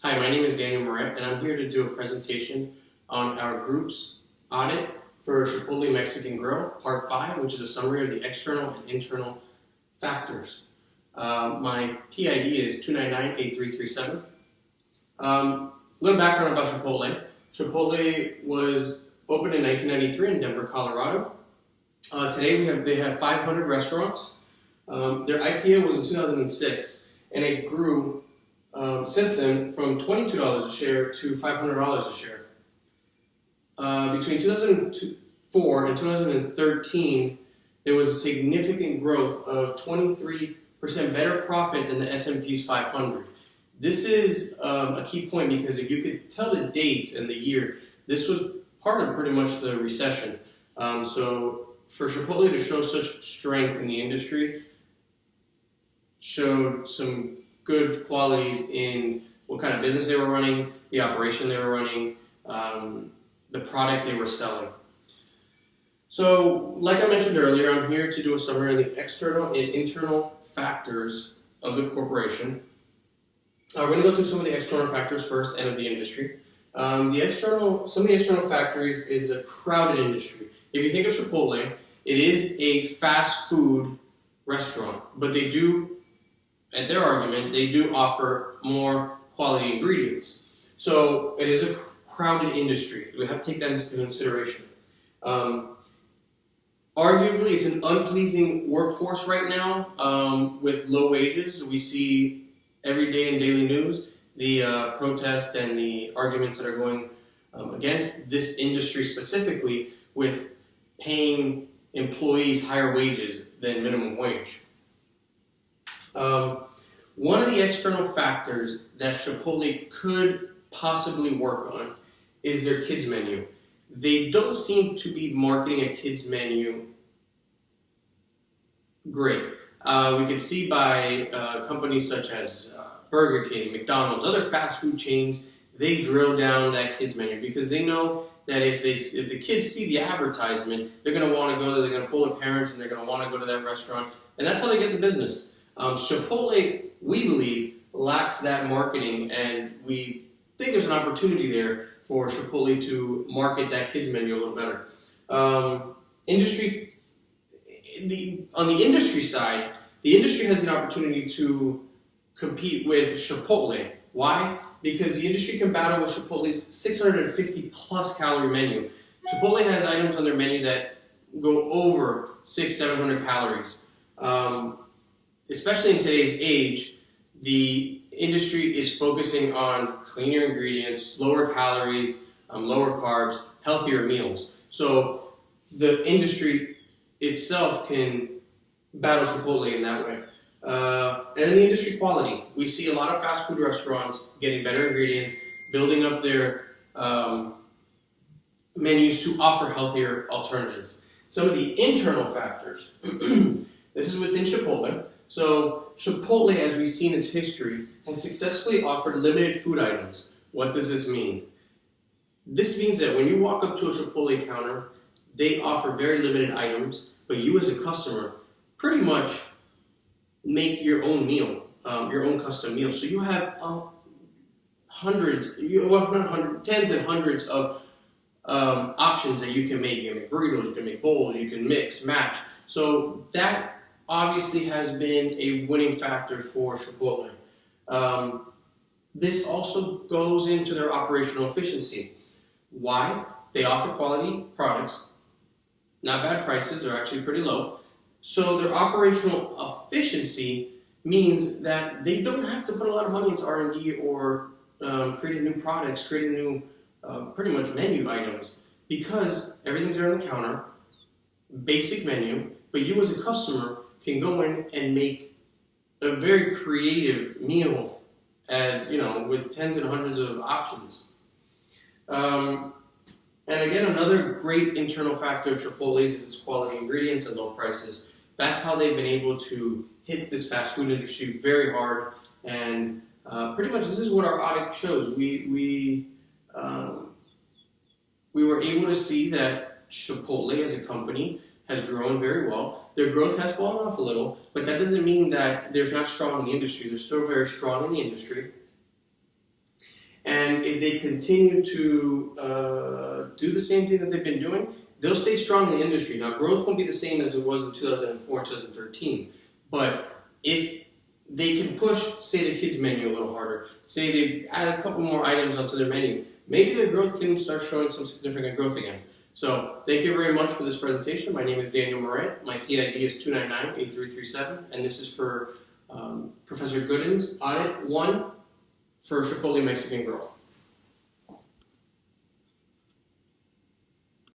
Hi, my name is Daniel Moret, and I'm here to do a presentation on our group's audit for Chipotle Mexican Grill, Part 5, which is a summary of the external and internal factors. My PID is 2998337. A little background about Chipotle. Chipotle was opened in 1993 in Denver, Colorado. Today they have 500 restaurants. Their IPO was in 2006, and it grew since then from $22 a share to $500 a share. Between 2004 and 2013, there was a significant growth of 23% better profit than the S&P's 500. This is a key point because if you could tell the dates and the year, this was part of pretty much the recession. So for Chipotle to show such strength in the industry showed some good qualities in what kind of business they were running, the operation they were running, the product they were selling. So, like I mentioned earlier, I'm here to do a summary of the external and internal factors of the corporation. We're going to go through some of the external factors first and of the industry. Some of the external factors is a crowded industry. If you think of Chipotle, it is a fast food restaurant, but they do, at their argument, they do offer more quality ingredients. So it is a crowded industry. We have to take that into consideration. Arguably, it's an unpleasing workforce right now with low wages. We see every day in daily news the protests and the arguments that are going against this industry specifically with paying employees higher wages than minimum wage. One of the external factors that Chipotle could possibly work on is their kids menu. They don't seem to be marketing a kids menu great. We can see by companies such as Burger King, McDonald's, other fast food chains, they drill down that kids menu because they know that if the kids see the advertisement, they're going to want to go there, they're going to pull their parents, and they're going to want to go to that restaurant, and that's how they get the business. Chipotle, we believe, lacks that marketing, and we think there's an opportunity there for Chipotle to market that kids menu a little better. On the industry side, the industry has an opportunity to compete with Chipotle. Why? Because the industry can battle with Chipotle's 650 plus calorie menu. Chipotle has items on their menu that go over 600-700 calories. Especially in today's age, the industry is focusing on cleaner ingredients, lower calories, lower carbs, healthier meals. So the industry itself can battle Chipotle in that way. And the industry quality, we see a lot of fast food restaurants getting better ingredients, building up their menus to offer healthier alternatives. Some of the internal factors, this is within Chipotle. So Chipotle, as we've seen its history, has successfully offered limited food items. What does this mean? This means that when you walk up to a Chipotle counter, they offer very limited items, but you as a customer pretty much make your own meal, your own custom meal. So you have tens and hundreds of options that you can make. You can make burritos, you can make bowls, you can mix, match. So that obviously has been a winning factor for Chipotle. This also goes into their operational efficiency. Why? They offer quality products, not bad prices, they're actually pretty low. So their operational efficiency means that they don't have to put a lot of money into R&D or creating new products, creating new pretty much menu items, because everything's there on the counter, basic menu, but you as a customer can go in and make a very creative meal with tens and hundreds of options. And again, another great internal factor of Chipotle's is its quality ingredients and low prices. That's how they've been able to hit this fast food industry very hard. And pretty much this is what our audit shows. We were able to see that Chipotle as a company has grown very well. Their growth has fallen off a little, but that doesn't mean that they're not strong in the industry. They're still very strong in the industry. And if they continue to do the same thing that they've been doing, they'll stay strong in the industry. Now, growth won't be the same as it was in 2004 and 2013, but if they can push, say, the kids' menu a little harder, say they add a couple more items onto their menu, maybe their growth can start showing some significant growth again. So, thank you very much for this presentation. My name is Daniel Moret. My PID is 299-8337, and this is for Professor Gooden's Audit 1 for Chipotle Mexican Grill.